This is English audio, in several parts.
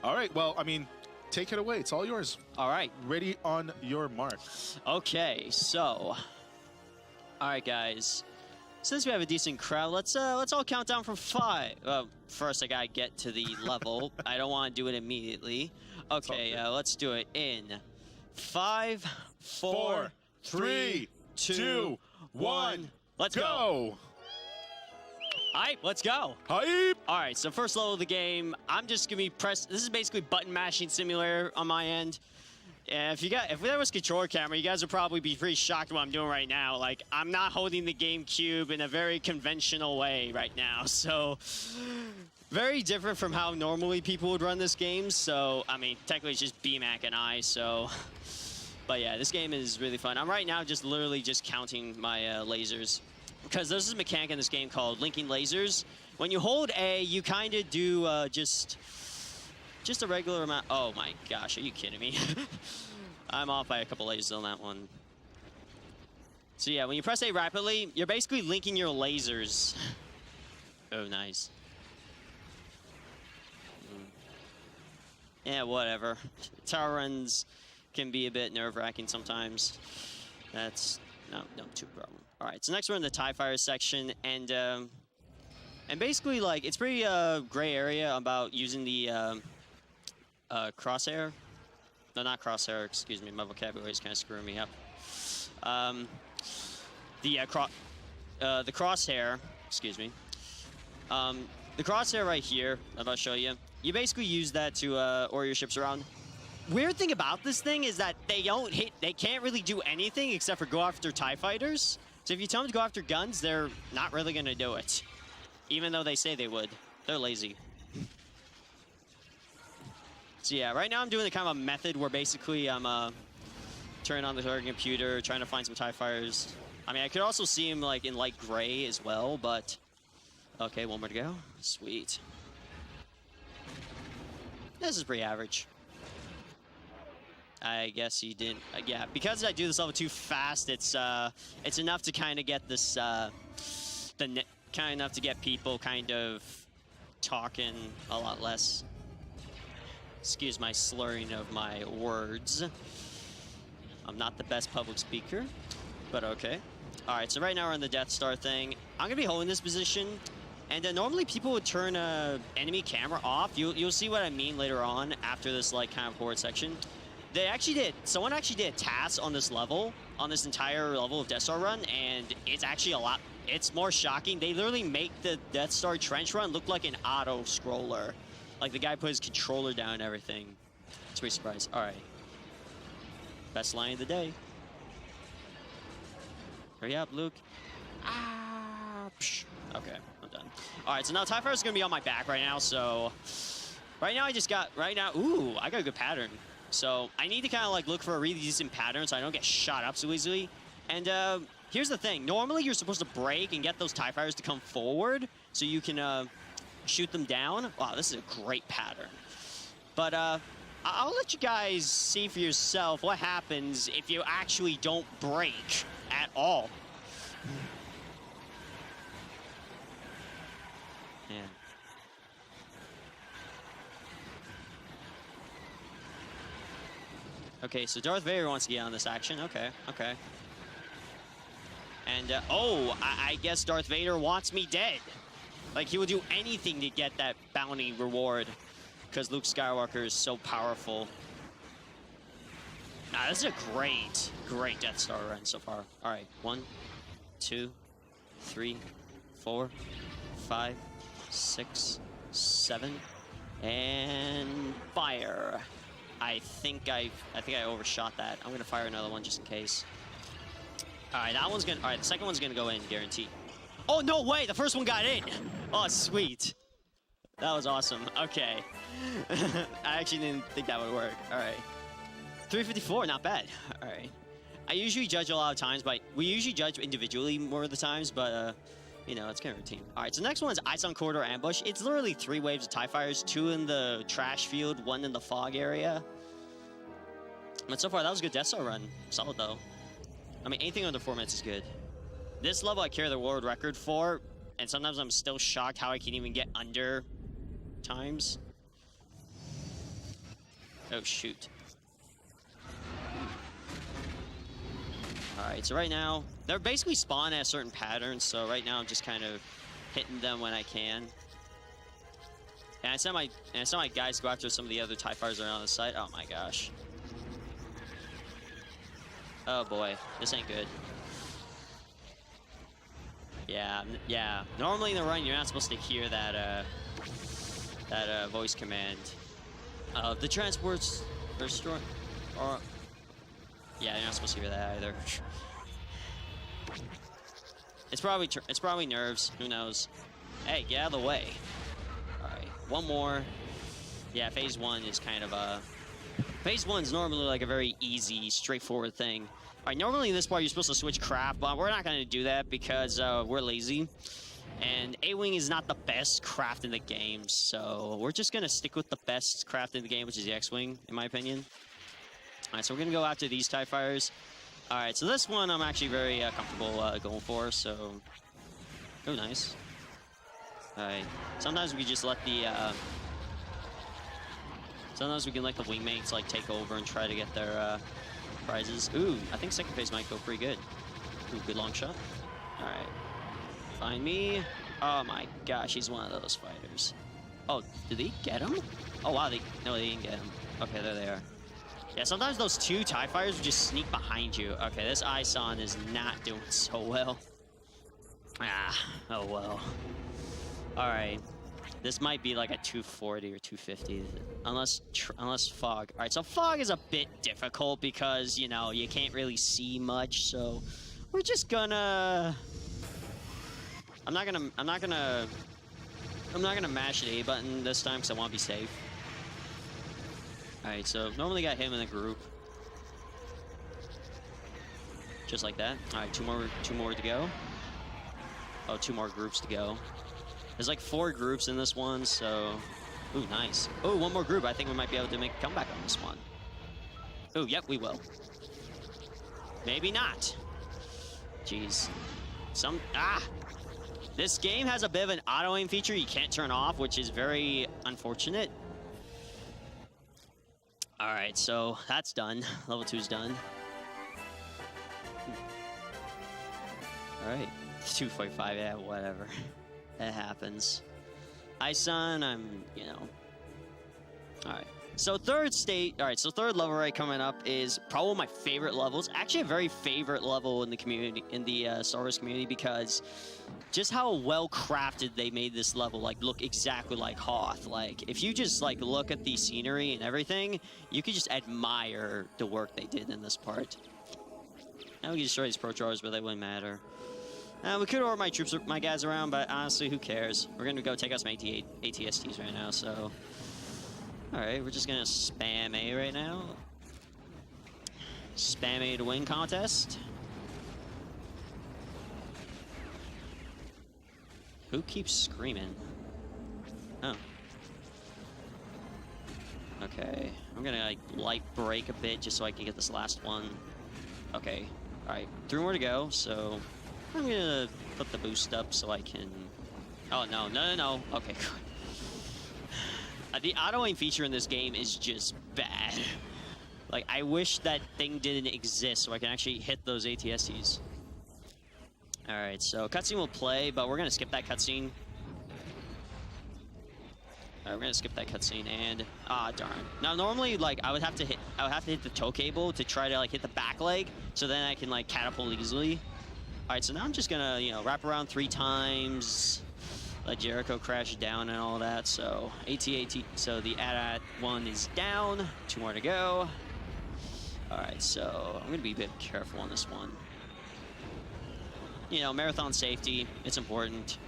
All right, well, I mean, take it away. It's all yours. All right. Ready on your mark. Okay, so, all right, guys. Since we have a decent crowd, let's all count down from 5. First, I gotta get to the level. I don't want to do it immediately. Okay, let's do it in 5, 4, 3, 2, 1. Let's go. Hype, let's go. Hype. All right, so first level of the game, I'm just gonna be this is basically button mashing simulator on my end. And if there was controller camera, you guys would probably be pretty shocked what I'm doing right now. Like, I'm not holding the GameCube in a very conventional way right now. So, very different from how normally people would run this game. So, I mean, technically it's just BMAC and I, so. But yeah, this game is really fun. I'm right now just literally just counting my lasers. Because there's this mechanic in this game called linking lasers. When you hold A, you kind of do just a regular amount. Oh my gosh, are you kidding me? I'm off by a couple lasers on that one. So yeah, when you press A rapidly, you're basically linking your lasers. Oh, nice. Yeah, whatever. Tower runs can be a bit nerve-wracking sometimes. That's no too problem. All right, so next we're in the TIE Fighter section, and basically like it's pretty gray area about using the crosshair. No, not crosshair. Excuse me, my vocabulary is kind of screwing me up. The crosshair. Excuse me. The crosshair right here. I'm about to show you. You basically use that to order your ships around. Weird thing about this thing is that they can't really do anything except for go after TIE fighters. So if you tell them to go after guns, they're not really going to do it. Even though they say they would. They're lazy. So yeah, right now I'm doing the kind of a method where basically I'm turning on the target computer, trying to find some TIE fighters. I mean, I could also see him like in light gray as well, but... Okay, one more to go. Sweet. This is pretty average. I guess he didn't. Yeah, because I do this level too fast, it's enough to kind of get this kind of enough to get people kind of talking a lot less. Excuse my slurring of my words. I'm not the best public speaker, but okay. All right, so right now we're on the Death Star thing. I'm gonna be holding this position, and normally people would turn enemy camera off. You'll see what I mean later on after this like kind of horde section. Someone actually did a task on this level, on this entire level of Death Star run, and it's actually it's more shocking. They literally make the Death Star trench run look like an auto-scroller. Like the guy put his controller down and everything. It's pretty surprised. All right. Best line of the day. Hurry up, Luke. Ah, psh. Okay, I'm done. All right, so now TIE Fighter's gonna be on my back right now, so... Right now, ooh, I got a good pattern. So I need to kind of like look for a really decent pattern so I don't get shot up so easily. And here's the thing. Normally you're supposed to brake and get those TIE Fighters to come forward so you can shoot them down. Wow, this is a great pattern. But I'll let you guys see for yourself what happens if you actually don't brake at all. Man. Okay, so Darth Vader wants to get on this action. Okay, okay. And, oh, I guess Darth Vader wants me dead. Like, he will do anything to get that bounty reward. Because Luke Skywalker is so powerful. Nah, this is a great, great Death Star run so far. All right, 1, 2, 3, 4, 5, 6, 7, and fire. I think I overshot that. I'm gonna fire another one just in case. All right, that one's gonna. All right, the second one's gonna go in, guaranteed. Oh no way! The first one got in. Oh sweet, that was awesome. Okay, I actually didn't think that would work. All right, 354, not bad. All right, I usually judge a lot of times, but we usually judge individually more of the times, but you know, it's kind of routine. All right, so the next one is Ison Corridor Ambush. It's literally 3 waves of TIE Fighters, 2 in the trash field, 1 in the fog area. But so far, that was a good Death Star run. Solid, though. I mean, anything under 4 minutes is good. This level I carry the world record for, and sometimes I'm still shocked how I can even get under times. Oh, shoot. Alright, so right now, they're basically spawned at a certain pattern, so right now I'm just kind of hitting them when I can. And I sent my guys to go after some of the other TIE fighters around the site. Oh my gosh. Oh boy, this ain't good. Yeah, yeah. Normally in the run, you're not supposed to hear that voice command. The transports are destroyed. Or yeah, you're not supposed to hear that either. It's probably nerves. Who knows? Hey, get out of the way. All right, one more. Yeah, phase 1 is kind of a. Phase 1's normally like a very easy, straightforward thing. All right, normally in this part you're supposed to switch craft, but we're not going to do that because we're lazy. And A-Wing is not the best craft in the game, so we're just going to stick with the best craft in the game, which is the X-Wing, in my opinion. All right, so we're going to go after these TIE fighters. All right, so this one I'm actually very comfortable going for, so... Oh, nice. All right, sometimes we just let the... Sometimes we can let the wingmates like take over and try to get their prizes. Ooh, I think second phase might go pretty good. Ooh, good long shot. All right. Find me. Oh my gosh, he's one of those fighters. Oh, did they get him? Oh wow, no, they didn't get him. Okay, there they are. Yeah, sometimes those two TIE fighters will just sneak behind you. Okay, this Ison is not doing so well. Ah, oh well. All right, this might be like a 240 or 250, unless fog. All right, so fog is a bit difficult because you know you can't really see much, so we're just gonna. I'm not gonna mash the A button this time because I want to be safe. All right, so normally got him in the group, just like that. All right, two more to go. Oh, 2 more groups to go. There's like 4 groups in this one, so ooh, nice. Oh, 1 more group. I think we might be able to make a comeback on this one. Oh, yep, we will. Maybe not. Jeez. This game has a bit of an auto-aim feature you can't turn off, which is very unfortunate. All right, so that's done. Level 2's done. All right, 245, yeah, whatever. That happens. Ison, you know. All right. So third level right coming up is probably my favorite levels. Actually, a very favorite level in the community, in the Star Wars community, because just how well crafted they made this level, like look exactly like Hoth. Like if you just like look at the scenery and everything, you could just admire the work they did in this part. Now we can destroy these Pro-Chargers, but they wouldn't matter. We could order my guys around, but honestly, who cares? We're gonna go take out some ATSTs right now, so. Alright, we're just gonna spam A right now. Spam A to win contest. Who keeps screaming? Oh. Okay, I'm gonna like light brake a bit just so I can get this last one. Okay, alright, 3 more to go, so I'm gonna put the boost up so I can... Oh, no. Okay, good. The auto-aim feature in this game is just bad. Like, I wish that thing didn't exist so I can actually hit those ATSTs. Alright, so cutscene will play, but we're gonna skip that cutscene. Alright, we're gonna skip that cutscene, and... Ah, darn. Now, normally, like, I would have to hit the tow cable to try to, like, hit the back leg, so then I can, like, catapult easily. Alright, so now I'm just gonna, you know, wrap around 3 times... Let Jericho crash down and all that, so so the AT-AT one is down, 2 more to go. All right, so I'm gonna be a bit careful on this one. You know, marathon safety, it's important.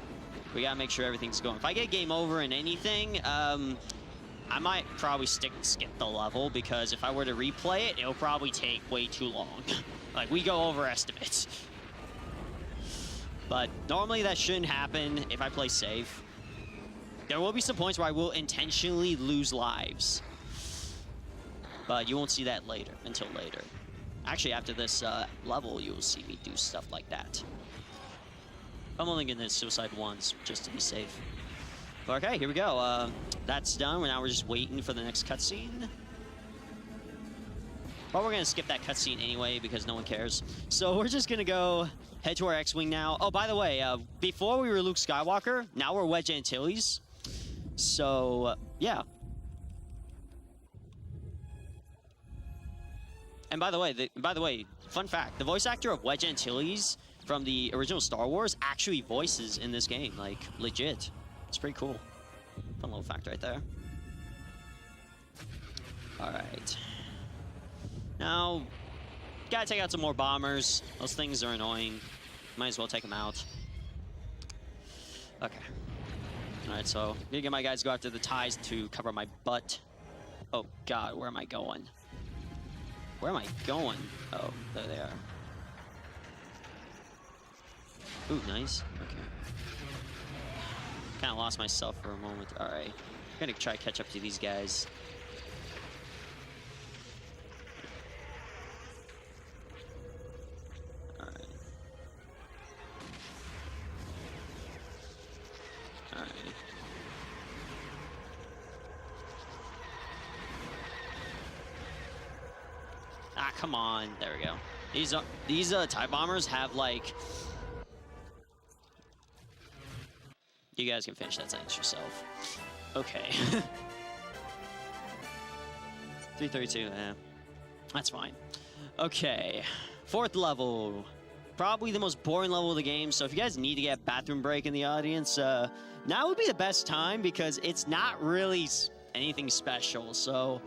We gotta make sure everything's going. If I get game over in anything, I might probably skip the level, because if I were to replay it, it'll probably take way too long. Like, we go over estimates. But normally that shouldn't happen if I play safe. There will be some points where I will intentionally lose lives. But you won't see that until later. Actually, after this level, you will see me do stuff like that. I'm only going to suicide once, just to be safe. But okay, here we go. That's done. Now we're just waiting for the next cutscene. But we're going to skip that cutscene anyway because no one cares. So we're just going to go head to our X-Wing now. Oh, by the way, before we were Luke Skywalker, now we're Wedge Antilles. So, yeah. And by the way, fun fact, the voice actor of Wedge Antilles from the original Star Wars actually voices in this game, like, legit. It's pretty cool. Fun little fact right there. Alright. Now, gotta take out some more bombers. Those things are annoying. Might as well take them out. Okay. Alright, so, I'm gonna get my guys to go after the ties to cover my butt. Oh, God, where am I going? Where am I going? Oh, there they are. Ooh, nice. Okay. Kind of lost myself for a moment. All right. I'm going to try to catch up to these guys. All right. All right. Ah, come on. There we go. These TIE bombers have, like... You guys can finish that sentence yourself. Okay. 332, yeah. That's fine. Okay. 4th level. Probably the most boring level of the game, so if you guys need to get a bathroom break in the audience, now would be the best time because it's not really anything special, so...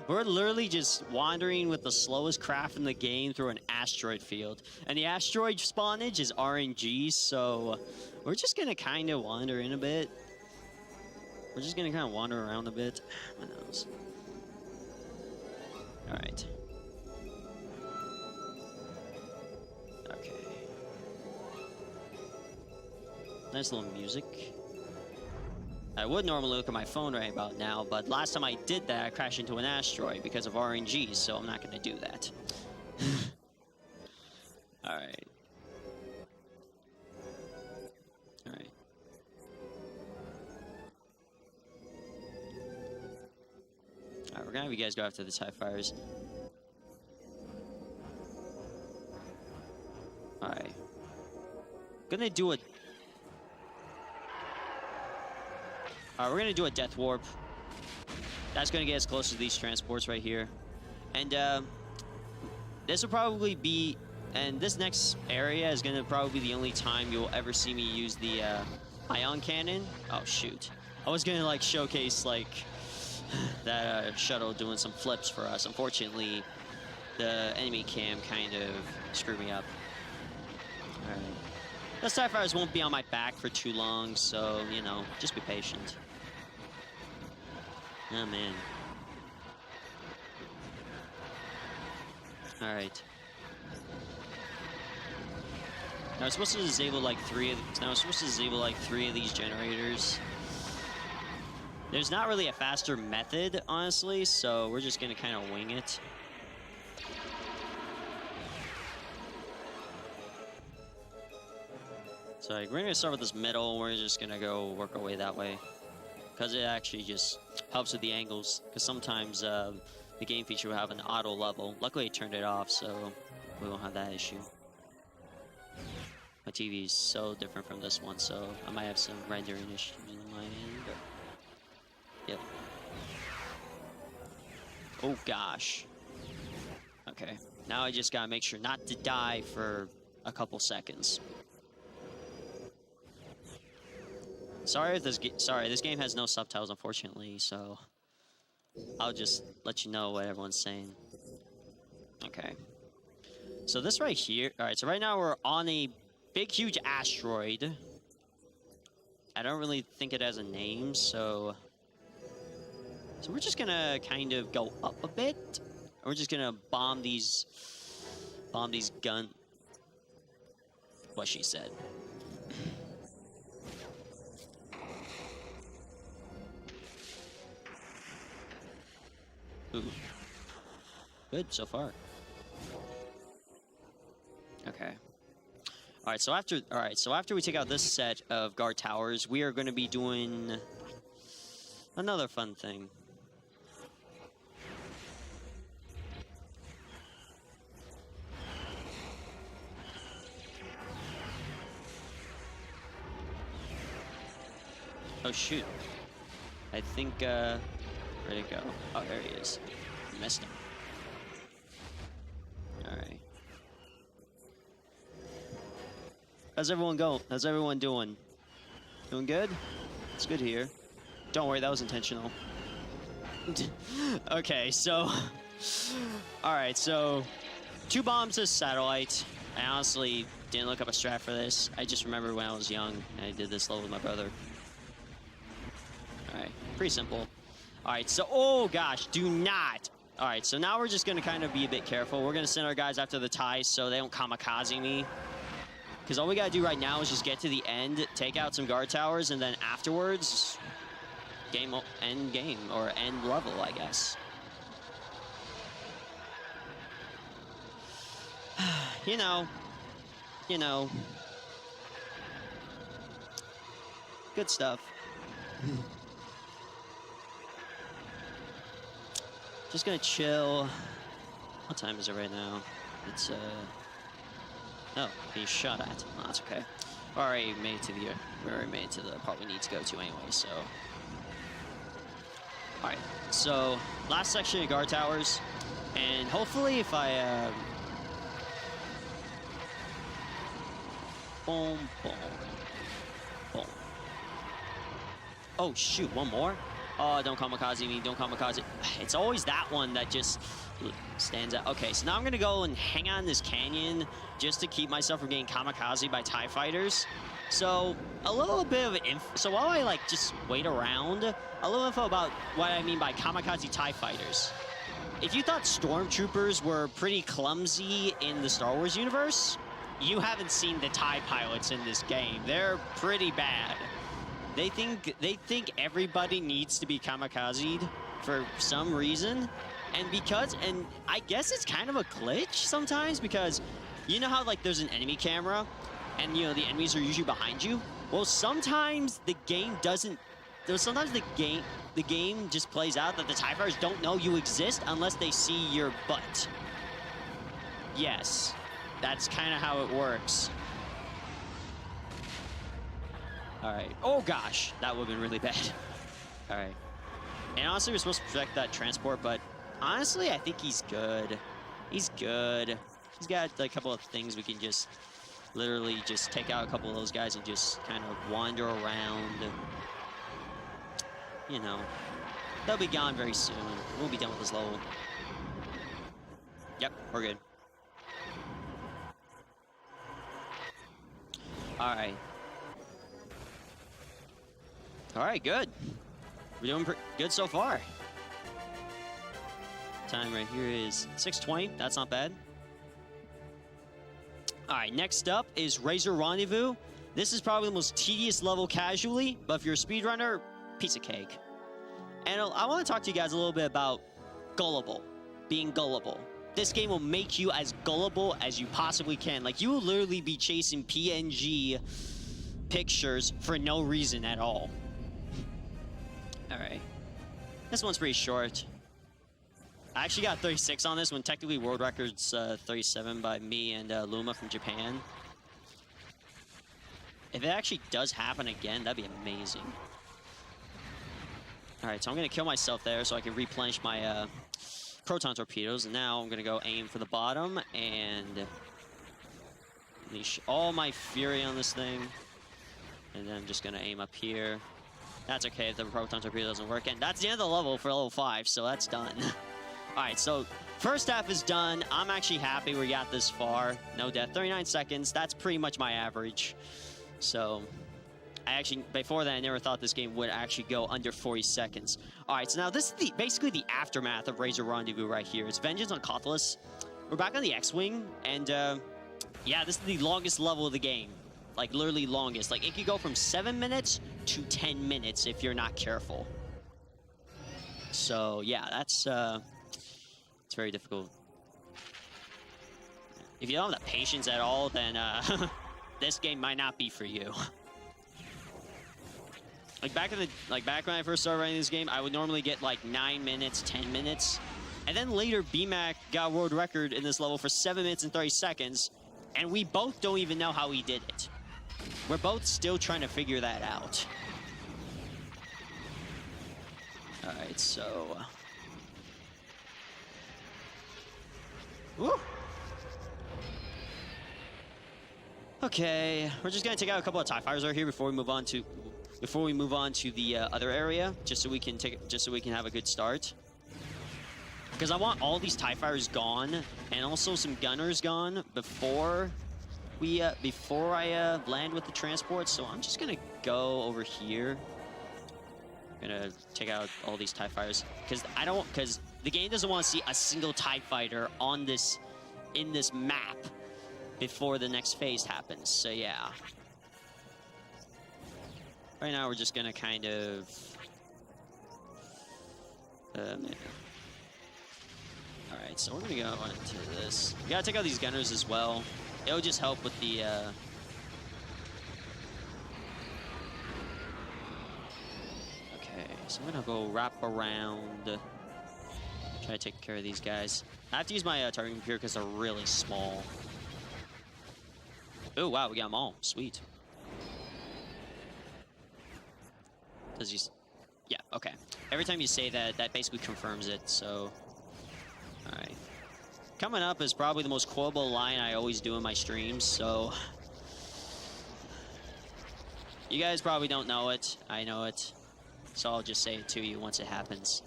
We're literally just wandering with the slowest craft in the game through an asteroid field. And the asteroid spawnage is RNG, so we're just going to kind of wander in a bit. We're just going to kind of wander around a bit. My nose. All right. Okay. Nice little music. I would normally look at my phone right about now, but last time I did that, I crashed into an asteroid because of RNG, so I'm not going to do that. Alright. Alright. Alright, we're going to have you guys go after the TIE Fighters. Alright. Gonna do a... We're going to do a death warp. That's going to get us close to these transports right here. And this will probably be... And this next area is going to probably be the only time you'll ever see me use the ion cannon. Oh, shoot. I was going to, like, showcase, like, that shuttle doing some flips for us. Unfortunately, the enemy cam kind of screwed me up. All right. Those TIE Fighters won't be on my back for too long, so, you know, just be patient. Oh, man. Alright. Now, we're supposed to disable, like, 3 of these generators. There's not really a faster method, honestly, so we're just gonna kind of wing it. So we're gonna start with this middle. We're just gonna go work our way that way, because it actually just helps with the angles. Because sometimes the game feature will have an auto level. Luckily, I turned it off, so we won't have that issue. My TV is so different from this one, so I might have some rendering issues on my end. But yep. Oh gosh. Okay. Now I just gotta make sure not to die for a couple seconds. Sorry if this game has no subtitles, unfortunately, so I'll just let you know what everyone's saying. Okay. So this right here, alright, so right now we're on a big, huge asteroid. I don't really think it has a name, so we're just gonna kind of go up a bit. We're just gonna bomb these gun... What she said. Ooh. Good so far. Okay. All right, so after we take out this set of guard towers, we are going to be doing another fun thing. Oh, shoot. I think, where'd it go? Oh, there he is. Missed him. Alright. How's everyone going? How's everyone doing? Doing good? It's good here. Don't worry, that was intentional. Okay, so... Alright, so... 2 bombs to satellite. I honestly didn't look up a strat for this. I just remember when I was young, and I did this level with my brother. Alright, pretty simple. Alright, so... Oh, gosh, do not... Alright, so now we're just going to kind of be a bit careful. We're going to send our guys after the ties so they don't kamikaze me. Because all we got to do right now is just get to the end, take out some guard towers, and then afterwards... end game, or end level, I guess. You know. Good stuff. Just gonna chill. What time is it right now? It's, oh, being shot at. Oh, that's okay. We already made it to the part we need to go to anyway, so. Alright, so last section of guard towers, and hopefully if I, boom, boom, boom. Oh shoot, one more? Oh, don't kamikaze me, don't kamikaze. It's always that one that just stands out. Okay, so now I'm gonna go and hang on this canyon just to keep myself from getting kamikaze by TIE fighters. So, a little bit of info. So while I like just wait around, a little info about what I mean by kamikaze TIE fighters. If you thought stormtroopers were pretty clumsy in the Star Wars universe, you haven't seen the TIE pilots in this game. They're pretty bad. They think everybody needs to be kamikazed for some reason. And I guess it's kind of a glitch sometimes because you know how like there's an enemy camera and you know the enemies are usually behind you? Well, sometimes the game doesn't, sometimes the game just plays out that the TIE fighters don't know you exist unless they see your butt. Yes, that's kind of how it works. All right. Oh gosh, that would have been really bad. All right. And honestly, we're supposed to protect that transport, but honestly, I think he's good. He's good. He's got a couple of things we can just literally just take out a couple of those guys and just kind of wander around. You know, they'll be gone very soon. We'll be done with this level. Yep, we're good. All right. All right, good. We're doing good so far. Time right here is 6:20. That's not bad. All right, next up is Razor Rendezvous. This is probably the most tedious level casually, but if you're a speedrunner, piece of cake. And I want to talk to you guys a little bit about gullible, being gullible. This game will make you as gullible as you possibly can. Like, you will literally be chasing PNG pictures for no reason at all. All right. This one's pretty short. I actually got 36 on this one. Technically, world record's 37 by me and Luma from Japan. If it actually does happen again, that'd be amazing. All right, so I'm going to kill myself there so I can replenish my proton torpedoes. And now I'm going to go aim for the bottom and unleash all my fury on this thing. And then I'm just going to aim up here. That's okay if the proton torpedo doesn't work. And that's the end of the level for level 5, so that's done. All right, so first half is done. I'm actually happy we got this far. No death, 39 seconds. That's pretty much my average. So I actually, before that, I never thought this game would actually go under 40 seconds. All right, so now this is basically the aftermath of Razor Rendezvous right here. It's Vengeance on Cothless. We're back on the X-Wing, and yeah, this is the longest level of the game. Like, literally longest. Like, it could go from 7 minutes to 10 minutes if you're not careful. So, yeah, that's, it's very difficult. If you don't have the patience at all, then, this game might not be for you. Back when I first started running this game, I would normally get, like, 9 minutes, 10 minutes. And then later, BMAC got a world record in this level for 7 minutes and 30 seconds. And we both don't even know how he did it. We're both still trying to figure that out. Alright, so... Woo! Okay, we're just gonna take out a couple of TIE fighters right here before we move on to the other area, just so we can have a good start. Because I want all these TIE fighters gone, and also some gunners gone before I land with the transport. So I'm just gonna go over here. I'm gonna take out all these TIE fighters because the game doesn't want to see a single TIE fighter in this map before the next phase happens. So yeah. Right now we're just gonna kind of Alright, so we're gonna go into this. We gotta take out these gunners as well. It'll just help with the Okay, so I'm gonna go wrap around. Try to take care of these guys. I have to use my targeting computer because they're really small. Oh wow, we got them all. Sweet. Does you? Yeah. Okay. Every time you say that, that basically confirms it. So, all right. Coming up is probably the most quotable line I always do in my streams. So, you guys probably don't know it. I know it. So I'll just say it to you once it happens.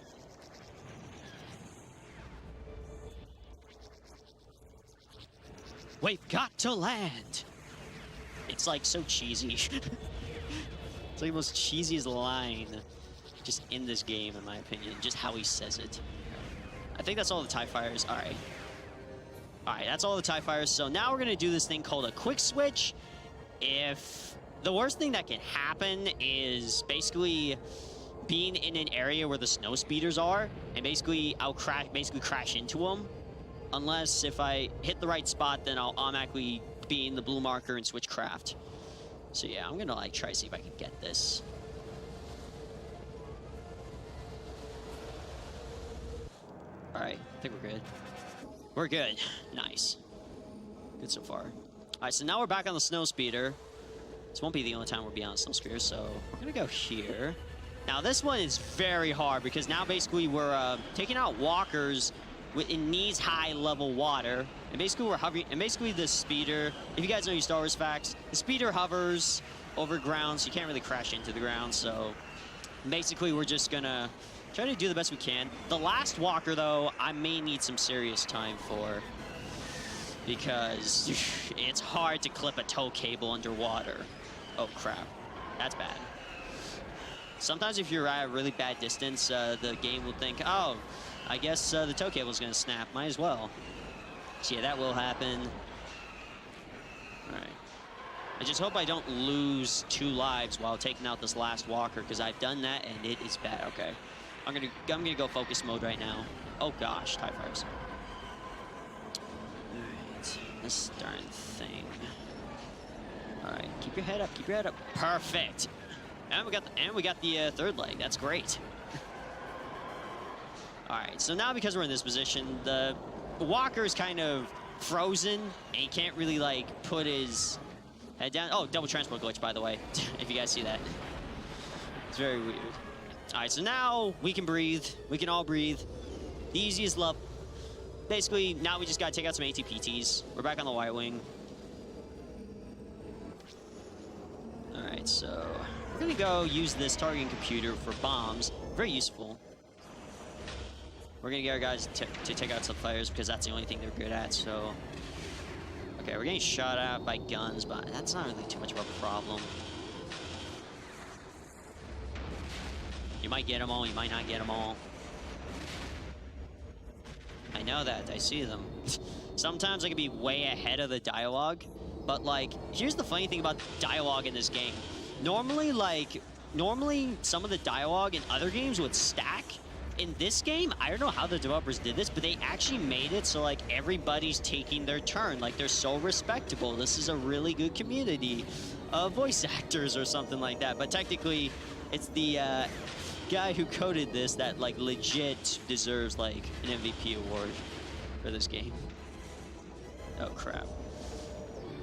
We've got to land. It's like so cheesy. It's like the most cheesiest line just in this game, in my opinion. Just how he says it. I think that's all the TIE fighters. All right. All right, that's all the TIE fighters. So now we're going to do this thing called a quick switch. If the worst thing that can happen is basically being in an area where the snow speeders are, and basically I'll crash into them. Unless if I hit the right spot, then I'll automatically be in the blue marker and switch craft. So yeah, I'm gonna like try to see if I can get this. All right, I think we're good. We're good. Nice. Good so far. All right, so now we're back on the snow speeder. This won't be the only time we'll be on a snow speeder, so we're gonna go here. Now this one is very hard because now basically we're taking out walkers in knees-high level water, and basically we're hovering. And basically the speeder, if you guys know your Star Wars facts, the speeder hovers over ground, so you can't really crash into the ground. So basically we're just gonna try to do the best we can. The last walker, though, I may need some serious time for, because it's hard to clip a tow cable underwater. Oh crap, that's bad. Sometimes if you're at a really bad distance, the game will think, oh, I guess the tow cable is going to snap. Might as well. So yeah, that will happen. All right. I just hope I don't lose 2 lives while taking out this last walker, because I've done that and it is bad. Okay. I'm gonna go focus mode right now. Oh gosh, TIE fighters. All right, this darn thing. All right, keep your head up. Keep your head up. Perfect. And we got the third leg. That's great. All right, so now because we're in this position, the walker is kind of frozen, and he can't really like put his head down. Oh, double transport glitch, by the way, if you guys see that. It's very weird. All right, so now we can breathe. We can all breathe. The easiest love. Basically, now we just got to take out some ATPTs. We're back on the Y-Wing. All right, so we're going to go use this targeting computer for bombs. Very useful. We're going to get our guys to take out some fighters because that's the only thing they're good at, so... Okay, we're getting shot at by guns, but that's not really too much of a problem. You might get them all, you might not get them all. I know that, I see them. Sometimes I can be way ahead of the dialogue, but like, here's the funny thing about dialogue in this game. Normally some of the dialogue in other games would stack. In this game, I don't know how the developers did this, but they actually made it so like everybody's taking their turn. Like they're so respectable. This is a really good community of voice actors or something like that. But technically, it's the guy who coded this that like legit deserves like an MVP award for this game. Oh crap.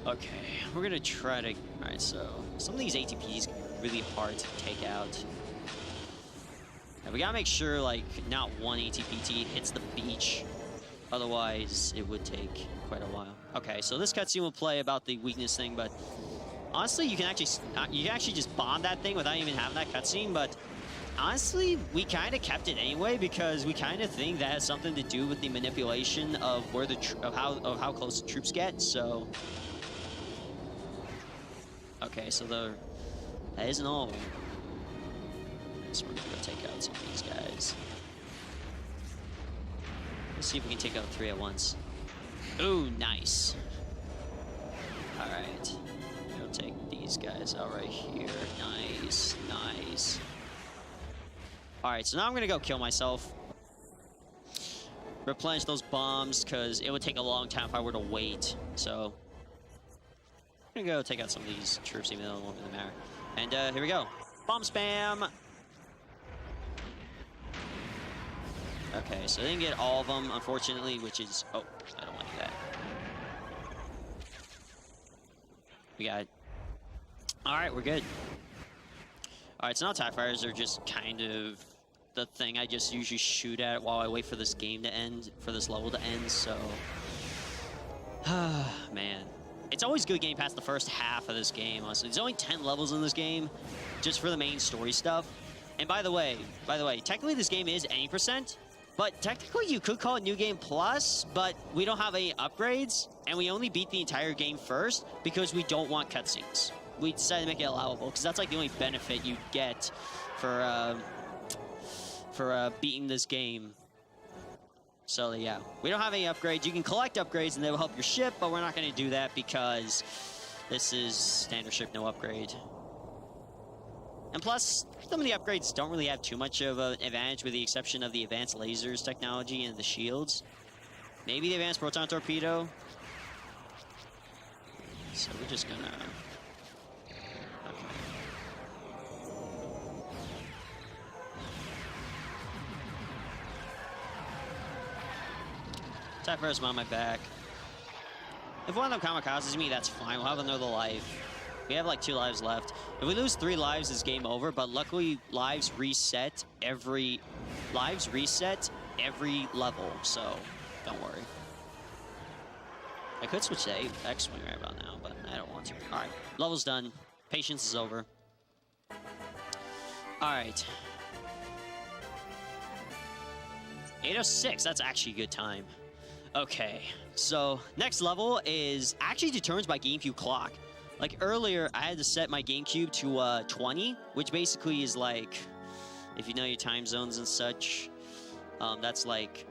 Okay, we're gonna try to. All right, so some of these ATPs can be really hard to take out. And we gotta make sure, like, not one ATPT hits the beach. Otherwise, it would take quite a while. Okay, so this cutscene will play about the weakness thing, but honestly, you can actually just bomb that thing without even having that cutscene. But honestly, we kind of kept it anyway because we kind of think that has something to do with the manipulation of where the of how close the troops get. So, okay, so that isn't all. So we're gonna go take out some of these guys. Let's see if we can take out 3 at once. Ooh, nice. All right, go take these guys out right here. Nice, nice. All right, so now I'm gonna go kill myself. Replenish those bombs, because it would take a long time if I were to wait. So I'm gonna go take out some of these troops, even though it won't really matter. And here we go. Bomb spam. Okay, so I didn't get all of them, unfortunately, which is... Oh, I don't want to do that. We got it. All right, we're good. All right, so now TIE Fighters are just kind of the thing I just usually shoot at while I wait for this game to end, for this level to end, so... Man. It's always good getting past the first half of this game, honestly. There's only 10 levels in this game, just for the main story stuff. And by the way, technically this game is 80%, but technically you could call it New Game Plus, but we don't have any upgrades, and we only beat the entire game first because we don't want cutscenes. We decided to make it allowable, because that's like the only benefit you get for beating this game. So yeah, we don't have any upgrades. You can collect upgrades and they will help your ship, but we're not going to do that because this is standard ship, no upgrade. And plus, some of the upgrades don't really have too much of an advantage with the exception of the advanced lasers technology and the shields. Maybe the advanced proton torpedo. So we're just gonna... Okay. TIE Fighter's on my back. If one of them kamikazes me, that's fine. We'll have another life. We have like 2 lives left. If we lose 3 lives, it's game over. But luckily, lives reset every level. So don't worry. I could switch to X-Wing right about now, but I don't want to. All right, level's done. Patience is over. All right. 806. That's actually a good time. Okay, so next level is actually determined by GameCube clock. Like earlier, I had to set my GameCube to 20, which basically is like, if you know your time zones and such, that's like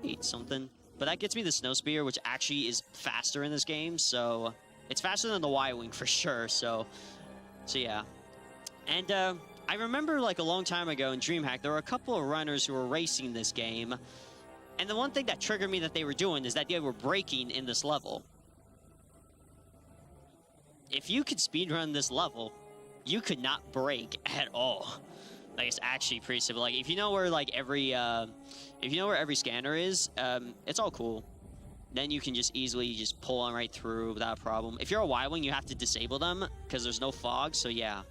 8 something. But that gets me the Snow Spear, which actually is faster in this game, so it's faster than the Y-Wing for sure. So yeah. And I remember like a long time ago in Dreamhack, there were a couple of runners who were racing this game. And the one thing that triggered me that they were doing is that they were braking in this level. If you could speedrun this level, you could not brake at all. Like, it's actually pretty simple. Like, if you know where like every scanner is, it's all cool. Then you can just easily just pull on right through without a problem. If you're a Y-Wing, you have to disable them because there's no fog, so yeah.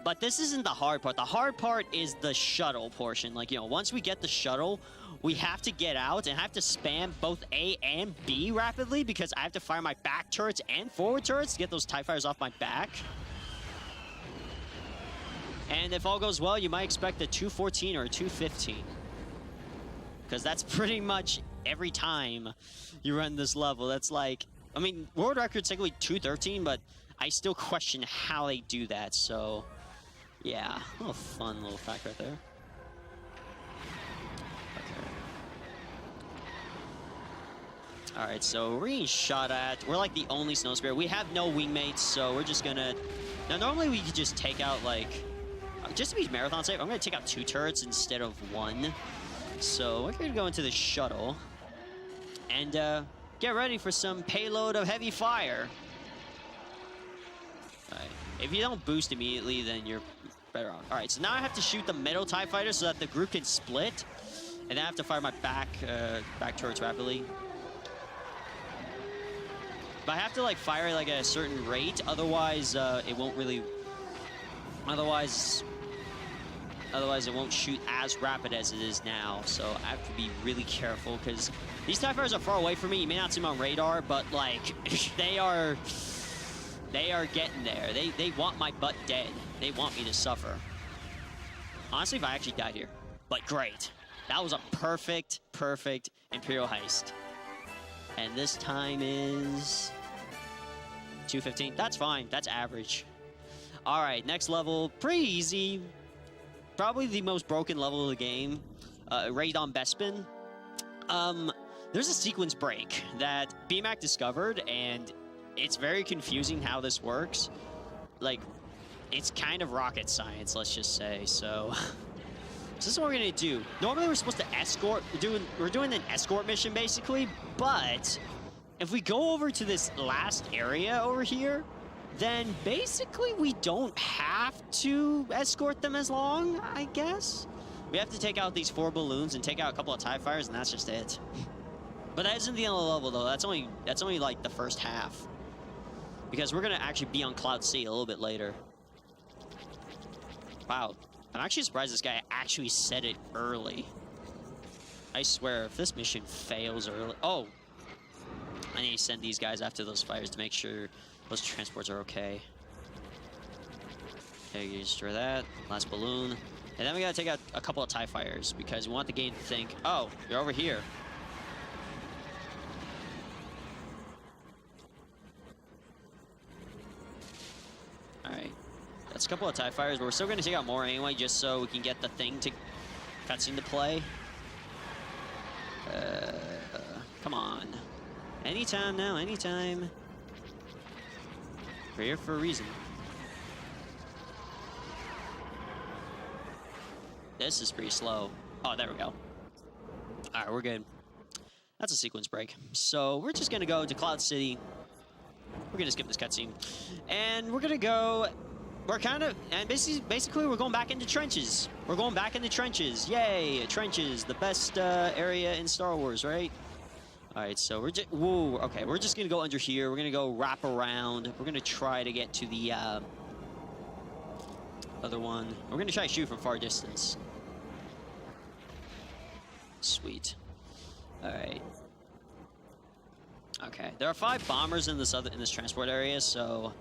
But this isn't the hard part. The hard part is the shuttle portion. Like, you know, once we get the shuttle, we have to get out and have to spam both A and B rapidly because I have to fire my back turrets and forward turrets to get those TIE Fighters off my back. And if all goes well, you might expect a 214 or a 215. Because that's pretty much every time you run this level. That's like, I mean, world record's technically 213, but I still question how they do that, so... Yeah, a little fun little fact right there. Okay. Alright, so we're getting shot at. We're like the only Snow Spear. We have no wingmates, so we're just gonna... Now, normally we could just take out, like... Just to be marathon safe, I'm gonna take out 2 turrets instead of 1. So we're gonna go into the shuttle. And get ready for some payload of heavy fire. Alright. If you don't boost immediately, then you're better off. All right, so now I have to shoot the middle TIE Fighter so that the group can split. And then I have to fire my back turrets rapidly. But I have to like fire like at a certain rate, otherwise it won't really... Otherwise, Otherwise, it won't shoot as rapid as it is now. So I have to be really careful because these TIE fighters are far away from me. You may not see them on radar, but like they are getting there. They want my butt dead. They want me to suffer. Honestly, if I actually died here, but great. That was a perfect Imperial heist. And this time is 2:15. That's fine. That's average. All right, next level, pretty easy. Probably the most broken level of the game. Raid on Bespin. There's a sequence break that BMAC discovered, and it's very confusing how this works. Like, it's kind of rocket science, let's just say. So this is what we're gonna do. Normally we're supposed to escort. We're doing an escort mission basically, but if we go over to this last area over here, then basically we don't have to escort them as long, I guess. We have to take out these 4 balloons and take out a couple of TIE fighters, and that's just it. But that isn't the end of the level, though. That's only like the first half, because we're gonna actually be on Cloud C a little bit later. Wow, I'm actually surprised this guy actually said it early. I swear, if this mission fails early, oh, I need to send these guys after those fighters to make sure those transports are okay. Okay, you destroy that. Last balloon. And then we gotta take out a couple of TIE fighters because we want the game to think, oh, you're over here. Alright. That's a couple of TIE fighters, but we're still gonna take out more anyway, just so we can get the thing to cutscene to play. Come on. Anytime now, anytime. We're here for a reason. This is pretty slow. Oh, there we go. All right, we're good. That's a sequence break. So we're just gonna go to Cloud City. We're gonna skip this cutscene, and we're gonna go. We're kind of, and basically we're going back into trenches. We're going back into trenches. Yay, trenches, the best area in Star Wars, right? All right, so we're just, whoa, okay, we're just gonna go under here. We're gonna go wrap around. We're gonna try to get to the other one. We're gonna try to shoot from far distance. Sweet. All right. Okay, there are 5 bombers in this transport area, so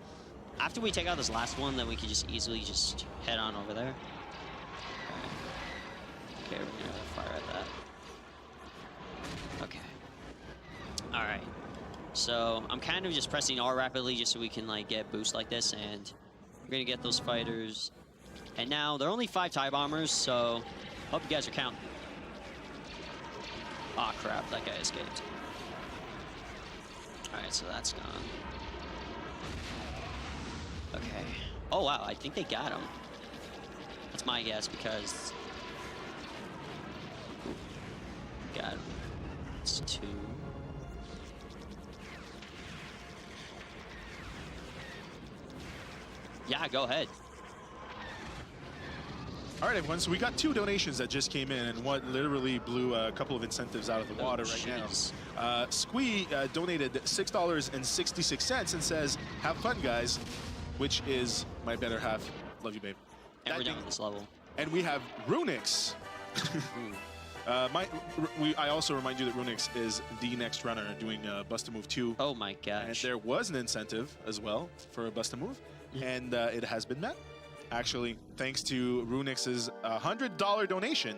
after we take out this last one, then we can just easily just head on over there. All right. Okay, we're gonna fire at that. Okay. All right, so I'm kind of just pressing R rapidly just so we can like get boost like this, and we're gonna get those fighters. And now there are only 5 TIE bombers, so hope you guys are counting. Aw, crap, that guy escaped. All right, so that's gone. Okay. Oh wow, I think they got him. That's my guess because got him. It's 2. Yeah, go ahead. All right, everyone, so we got 2 donations that just came in, and one literally blew a couple of incentives out of the water right now. Squee donated $6.66 and says, have fun, guys, which is my better half. Love you, babe. And we're done with this level. And we have Runix. I also remind you that Runix is the next runner doing Bust a Move 2. Oh my gosh. And there was an incentive as well for a Bust a Move, and it has been met. Actually, thanks to Runix's $100 donation.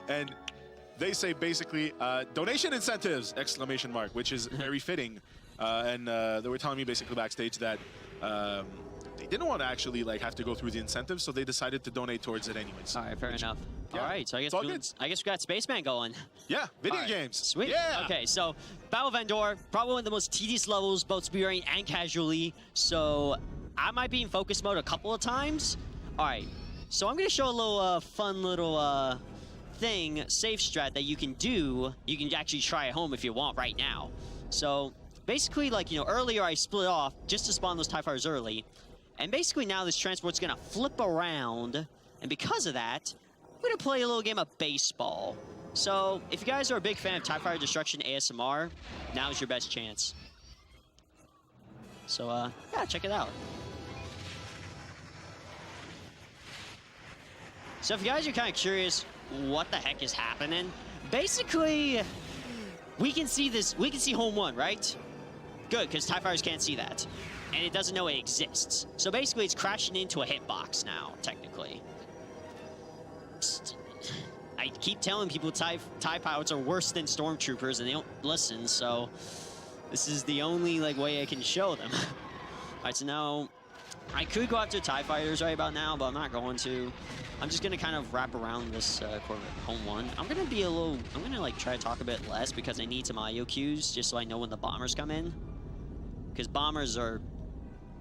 And they say basically, donation incentives, ! Which is very fitting. And they were telling me basically backstage that they didn't want to actually like have to go through the incentives, so they decided to donate towards it anyways. All right, fair enough. Yeah, all right, so I guess we got Spaceman going. Yeah, video games. Sweet. Yeah. Okay, so Battle of Endor, probably one of the most tedious levels, both speedrunning and casually. So I might be in focus mode a couple of times. All right, so I'm gonna show a little fun little thing, safe strat that you can do. You can actually try at home if you want right now. So basically, like, you know, earlier I split off just to spawn those TIE fighters early. And basically now this transport's gonna flip around. And because of that, we're gonna play a little game of baseball. So if you guys are a big fan of TIE Fighter Destruction ASMR, now's your best chance. So yeah, check it out. So if you guys are kind of curious what the heck is happening, basically, we can see this. We can see home one, right? Good, because TIE fighters can't see that. And it doesn't know it exists. So basically, it's crashing into a hitbox now, technically. I keep telling people TIE pilots are worse than stormtroopers, and they don't listen, so this is the only way I can show them. All right, so now I could go after TIE fighters right about now, but I'm not going to. I'm just gonna kind of wrap around this Corvette home one. I'm gonna try to talk a bit less because I need some audio cues just so I know when the bombers come in. Because bombers are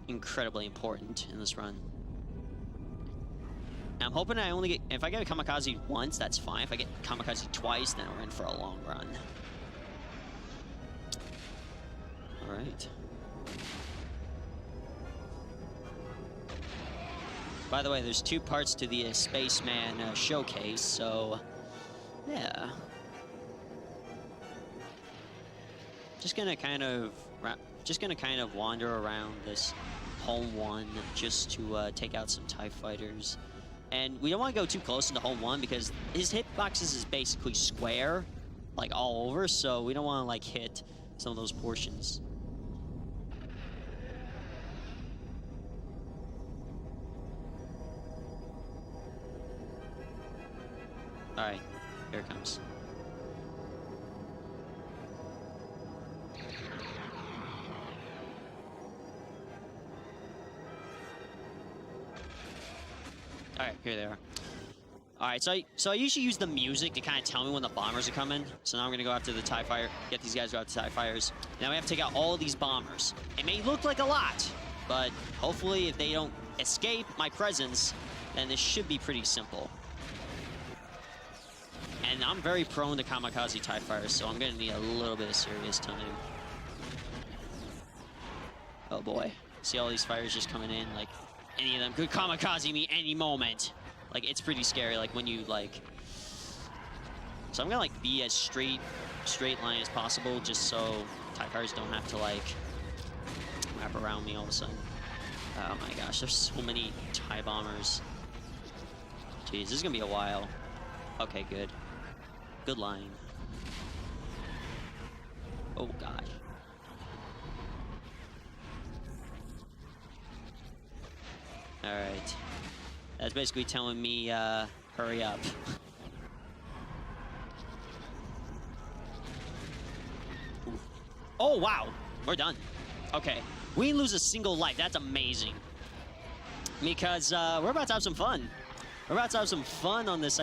incredibly important in this run. I'm hoping I only get, if I get a kamikaze once, that's fine. If I get kamikaze twice, then we're in for a long run. All right. By the way, there's 2 parts to the Spaceman showcase, so yeah. Just gonna kind of wander around this home one just to take out some TIE fighters. And we don't want to go too close into home one because his hitboxes is basically square, all over, so we don't want to hit some of those portions. All right, here it comes. All right, here they are. All right, so I usually use the music to kind of tell me when the bombers are coming. So now I'm gonna go after the TIE fighter, get these guys to go after TIE fighters. Now we have to take out all these bombers. It may look like a lot, but hopefully if they don't escape my presence, then this should be pretty simple. And I'm very prone to kamikaze TIE fighters, so I'm gonna need a little bit of serious time. Oh boy, see all these fighters just coming in, any of them could kamikaze me any moment. It's pretty scary, when you, So I'm gonna, be as straight line as possible, just so TIE fighters don't have to, wrap around me all of a sudden. Oh my gosh, there's so many TIE bombers. Jeez, this is gonna be a while. Okay, good. Good line. Oh gosh. All right. That's basically telling me, hurry up. Oh, wow. We're done. Okay. We didn't lose a single life. That's amazing. Because, we're about to have some fun. We're about to have some fun on this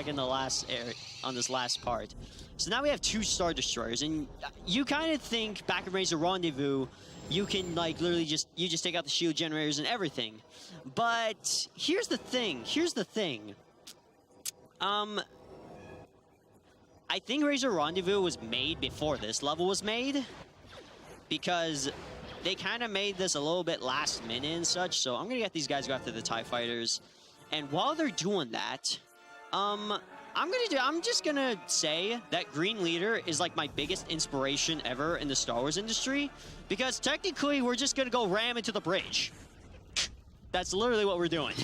on this last part. So now we have 2 Star Destroyers, and you kind of think back in Razor Rendezvous, you can literally just take out the shield generators and everything. But here's the thing. I think Razor Rendezvous was made before this level was made, because they kind of made this a little bit last minute and such. So I'm gonna get these guys to go after the TIE fighters, and while they're doing that, I'm just gonna say that Green Leader is my biggest inspiration ever in the Star Wars industry, because technically we're just gonna go ram into the bridge. That's literally what we're doing.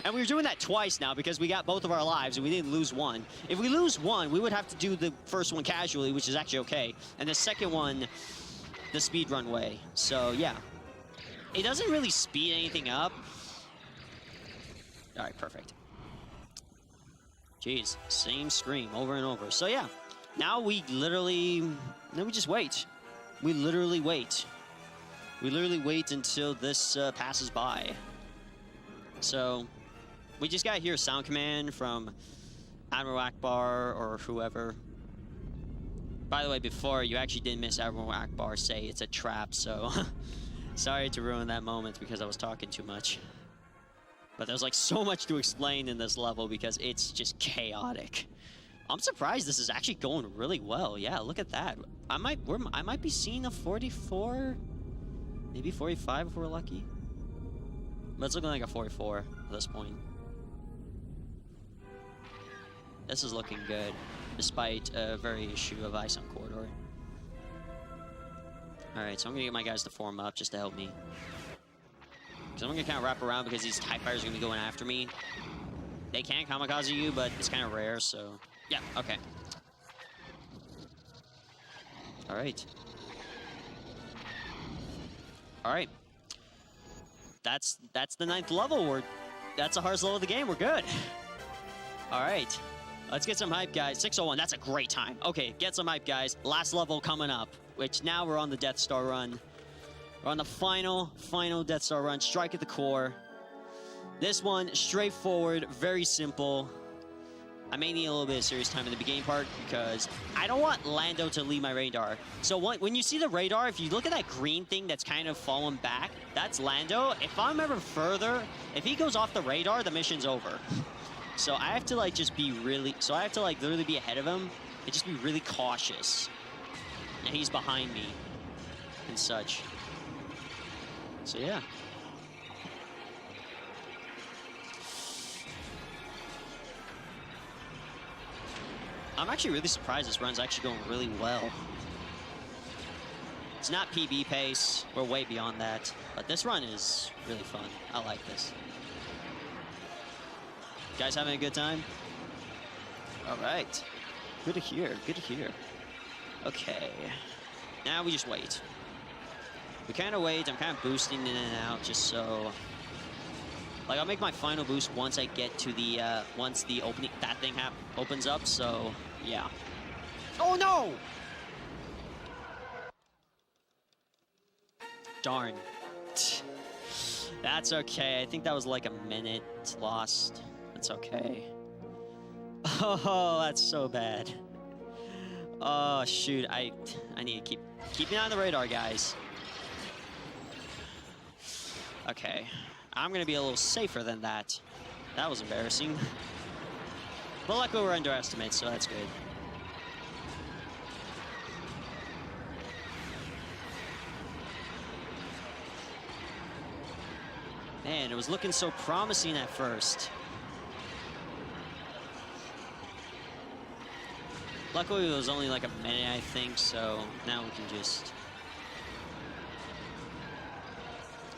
And we're doing that twice now because we got both of our lives and we didn't lose one. If we lose one, we would have to do the first one casually, which is actually okay. And the second one, the speedrun way. So yeah, it doesn't really speed anything up. All right, perfect. Jeez, same scream over and over. So yeah, now we just wait. We literally wait. We literally wait until this passes by. So we just got to hear a sound command from Admiral Akbar or whoever. By the way, before, you actually didn't miss Admiral Akbar say it's a trap, so sorry to ruin that moment because I was talking too much. But there's so much to explain in this level because it's just chaotic. I'm surprised this is actually going really well. Yeah, look at that. I might be seeing a 44, maybe 45 if we're lucky. But it's looking like a 44 at this point. This is looking good, despite a very issue of Ison Corridor. Alright, so I'm gonna get my guys to form up just to help me. So I'm gonna kind of wrap around because these TIE fighters are gonna be going after me. they can kamikaze you, but it's kind of rare, so... Yeah, okay. All right. All right. That's the 9th level. That's the hardest level of the game. We're good. All right. Let's get some hype, guys. 601, that's a great time. Okay, get some hype, guys. Last level coming up, which now we're on the Death Star run. We're on the final Death Star run. Strike at the core. This one, straightforward, very simple. I may need a little bit of serious time in the beginning part because I don't want Lando to leave my radar. So when you see the radar, if you look at that green thing that's kind of fallen back, that's Lando. If I'm ever further, if he goes off the radar, the mission's over. So I have to like just be really, so I have to like literally be ahead of him and just be really cautious. And he's behind me and such. So yeah. I'm actually really surprised this run's actually going really well. It's not PB pace, we're way beyond that, but this run is really fun. I like this. You guys having a good time? All right. Good to hear, good to hear. Okay, now we just wait. We kind of wait, I'm kind of boosting in and out just so... Like, I'll make my final boost once I get to the, once the opening, that thing opens up, so, yeah. Oh, no! Darn. That's okay. I think that was like a minute lost. That's okay. Oh, that's so bad. Oh, shoot. I need to keep me on the radar, guys. Okay. I'm going to be a little safer than that. That was embarrassing. But luckily we're underestimated, so that's good. Man, it was looking so promising at first. Luckily it was only like a minute, I think, so now we can just...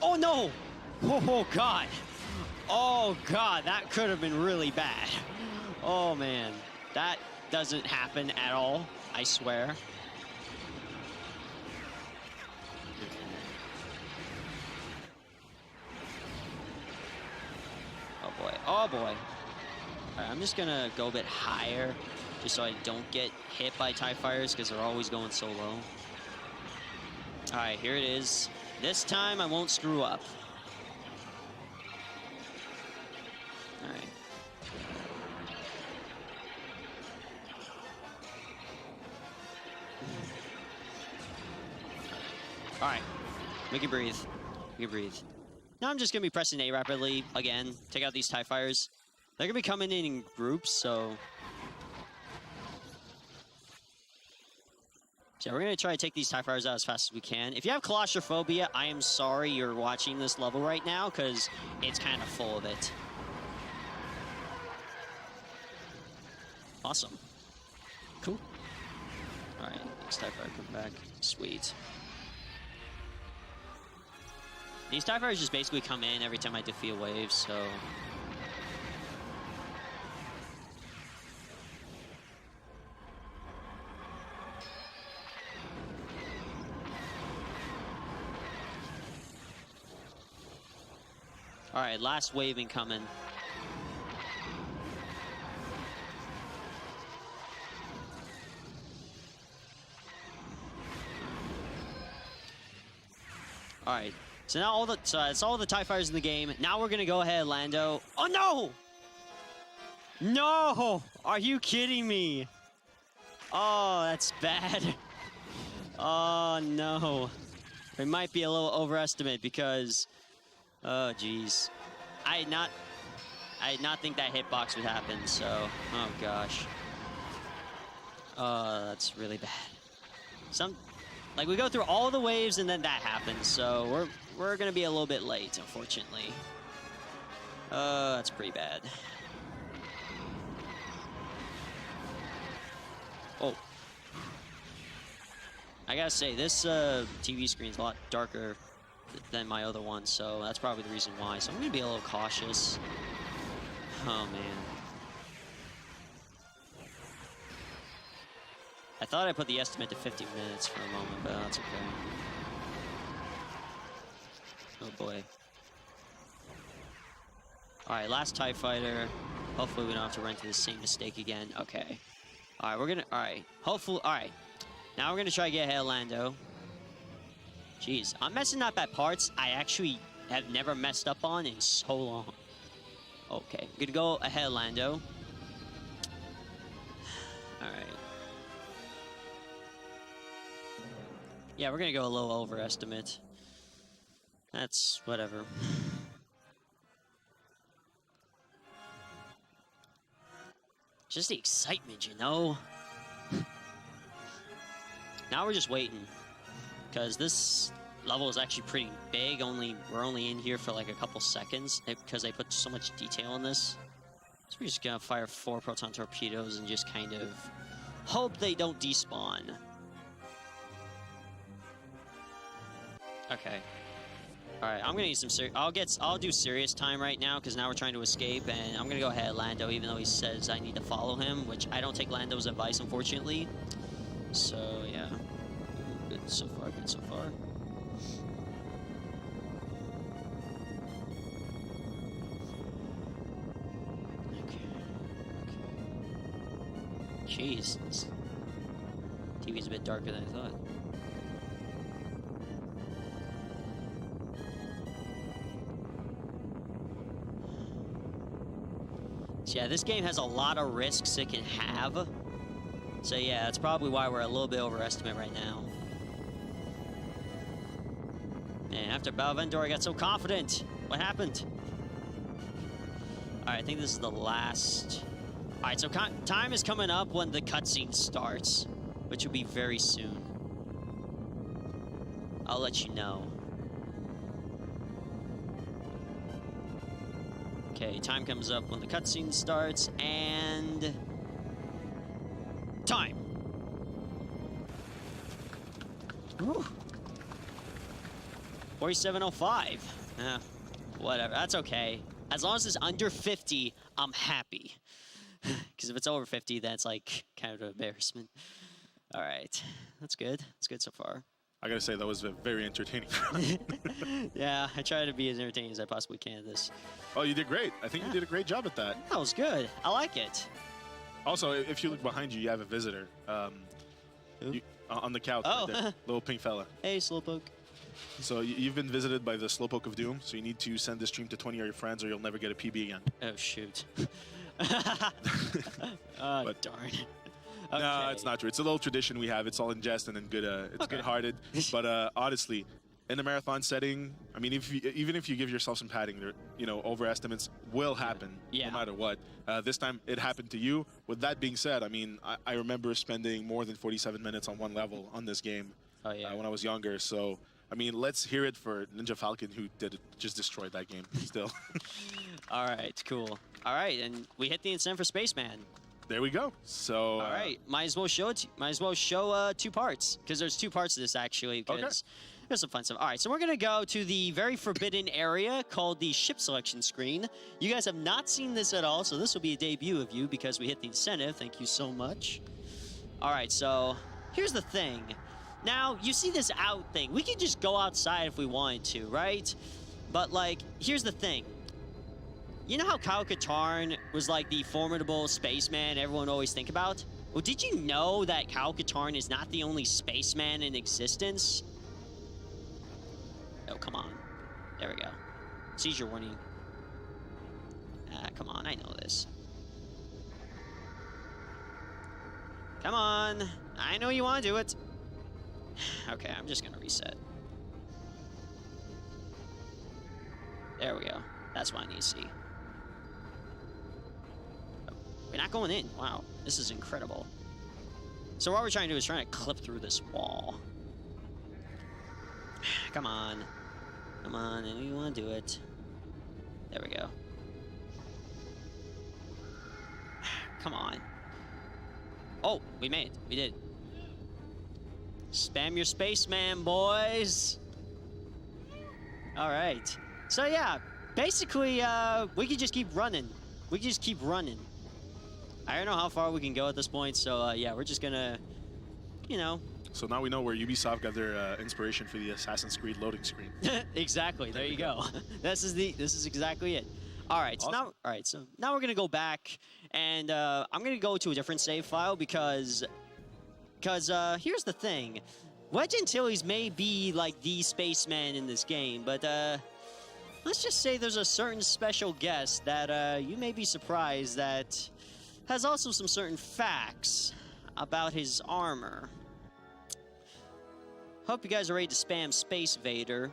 Oh, no! Oh, God. Oh, God, that could have been really bad. Oh, man. That doesn't happen at all, I swear. Oh, boy. Oh, boy. All right, I'm just going to go a bit higher just so I don't get hit by TIE fighters because they're always going so low. All right, here it is. This time I won't screw up. All right. All right. We can breathe. We can breathe. Now I'm just going to be pressing A rapidly again. Take out these TIE fighters. They're going to be coming in groups, so... So we're going to try to take these TIE fighters out as fast as we can. If you have claustrophobia, I am sorry you're watching this level right now, because it's kind of full of it. Awesome. Cool. All right, next TIE fighter come back. Sweet. These TIE fighters just basically come in every time I defeat a wave, so... All right, last wave incoming. All right, so now that's all the TIE fighters in the game. Now we're gonna go ahead, Lando. Oh no! No! Are you kidding me? Oh, that's bad. Oh no. It might be a little overestimate because, oh geez, I did not think that hitbox would happen. So, oh gosh. That's really bad. Like, we go through all the waves and then that happens, so we're gonna be a little bit late, unfortunately. That's pretty bad. Oh. I gotta say, this TV screen's a lot darker than my other one, so that's probably the reason why. So I'm gonna be a little cautious. Oh, man. I thought I put the estimate to 50 minutes for a moment, but that's okay. Oh, boy. All right, last TIE fighter. Hopefully we don't have to run into the same mistake again. Okay. All right, we're gonna, all right. Hopefully, all right. Now we're gonna try to get ahead of Lando. Jeez, I'm messing up at parts I actually have never messed up on in so long. Okay, we're gonna go ahead of Lando. All right. Yeah, we're gonna go a little overestimate. That's whatever. Just the excitement, you know? Now we're just waiting. Because this level is actually pretty big. We're only in here for like a couple seconds because they put so much detail in this. So we're just gonna fire 4 proton torpedoes and just kind of hope they don't despawn. Okay. All right, I'm gonna use some I'll do serious time right now because now we're trying to escape, and I'm gonna go ahead of Lando even though he says I need to follow him, which I don't take Lando's advice, unfortunately. So yeah, good so far, good so far. Okay. Jeez, this TV's a bit darker than I thought. Yeah, this game has a lot of risks it can have. So yeah, that's probably why we're a little bit overestimate right now. And after Battle of Endor, I got so confident. What happened? All right, I think this is the last. All right, so time is coming up when the cutscene starts, which will be very soon. I'll let you know. Okay, time comes up when the cutscene starts, and time. Whew. 47:05. Whatever, that's okay. As long as it's under 50, I'm happy. Because if it's over 50, that's like kind of an embarrassment. All right, that's good. That's good so far. I gotta say, that was a very entertaining. Yeah, I try to be as entertaining as I possibly can at this. Oh, you did great. I think you did a great job at that. That was good. I like it. Also, if you look behind you, you have a visitor. On the couch right there. Little pink fella. Hey, Slowpoke. So you've been visited by the Slowpoke of Doom, so you need to send this stream to 20 of your friends or you'll never get a PB again. Oh, shoot. But, darn. Okay. No, Okay. it's not true. It's a little tradition we have. It's all in jest and then good. It's good-hearted. But honestly, in the marathon setting, I mean, even if you give yourself some padding, overestimates will happen no matter what. This time, it happened to you. With that being said, I mean, I remember spending more than 47 minutes on one level on this game when I was younger. So, I mean, let's hear it for Ninjafalcon, who just destroyed that game still. All right, cool. All right, and we hit the incentive for Spaceman. There we go. So all right, might as well show it. Might as well show 2 parts because there's 2 parts to this actually. Because there's some fun stuff. All right, so we're gonna go to the very forbidden area called the ship selection screen. You guys have not seen this at all, so this will be a debut of you because we hit the incentive. Thank you so much. All right, so here's the thing. Now you see this out thing. We can just go outside if we wanted to, right? But like, here's the thing. You know how Kyle Katarn was like the formidable spaceman everyone always think about? Well, did you know that Kyle Katarn is not the only spaceman in existence? Oh, come on. There we go. Seizure warning. Come on, I know this. Come on. I know you want to do it. Okay, I'm just gonna reset. There we go. That's what I need to see. We're not going in. Wow, this is incredible. So what we're trying to do is trying to clip through this wall. Come on. Come on, I know you want to do it. There we go. Come on. Oh, we made it. We did. Spam your spaceman, boys. All right. So yeah, basically, we can just keep running. we can just keep running. I don't know how far we can go at this point, so yeah, we're just gonna, you know. So now we know where Ubisoft got their inspiration for the Assassin's Creed loading screen. Exactly. There you go. This is exactly it. All right. Awesome. So now we're gonna go back, and I'm gonna go to a different save file because here's the thing. Wedge Antilles may be like the spaceman in this game, but let's just say there's a certain special guest that you may be surprised that has also some certain facts about his armor. Hope you guys are ready to spam Space Vader.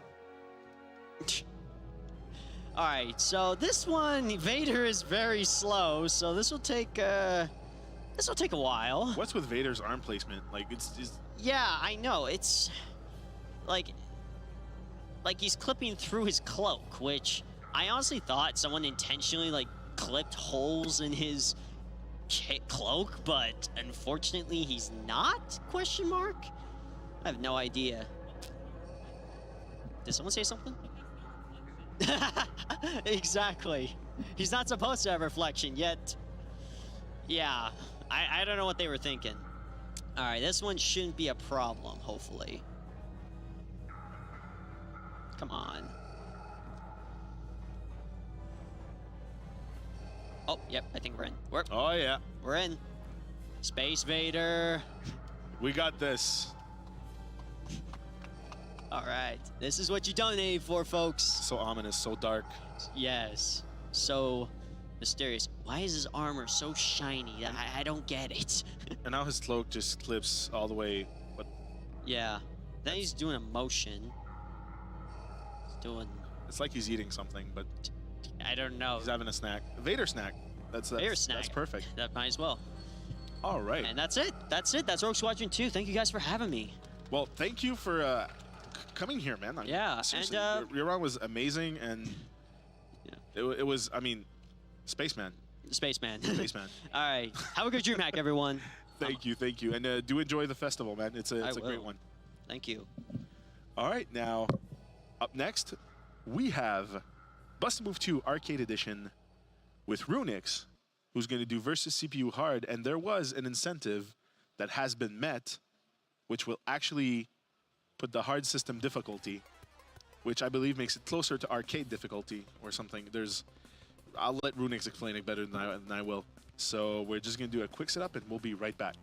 Alright, so this one, Vader is very slow, so this will take a while. What's with Vader's arm placement? Like, it's Yeah, I know. It's like he's clipping through his cloak, which I honestly thought someone intentionally like clipped holes in his cloak, but unfortunately he's not? Question mark? I have no idea. Did someone say something? Exactly. He's not supposed to have reflection, yet yeah, I don't know what they were thinking. All right, this one shouldn't be a problem, hopefully. Come on. Oh, yep, I think we're in. oh yeah, We're in. Space Vader. we got this. All right, this is what you donated for, folks. So ominous, so dark. Yes, so mysterious. Why is his armor so shiny? I don't get it. And now his cloak just clips all the way. But Yeah, then he's doing a motion. He's doing, it's like he's eating something, but I don't know. he's having a snack. Vader snack. That's Vader snack. That's perfect. That might as well. All right. And that's it. That's it. That's Rogue Squadron 2. Thank you guys for having me. Well, thank you for coming here, man. Yeah, Seriously, and, your run was amazing, and Yeah. it was. I mean, Spaceman. Spaceman. Spaceman. All right. Have a good Dreamhack, everyone. Thank you, and do enjoy the festival, man. It's a great will. one. Thank you. All right, now up next we have Bust a Move 2 Arcade Edition with Runix, who's going to do versus CPU hard, and there was an incentive that has been met, which will actually put the hard system difficulty, which I believe makes it closer to arcade difficulty or something. I'll let Runix explain it better than I will. So we're just going to do a quick setup, and we'll be right back.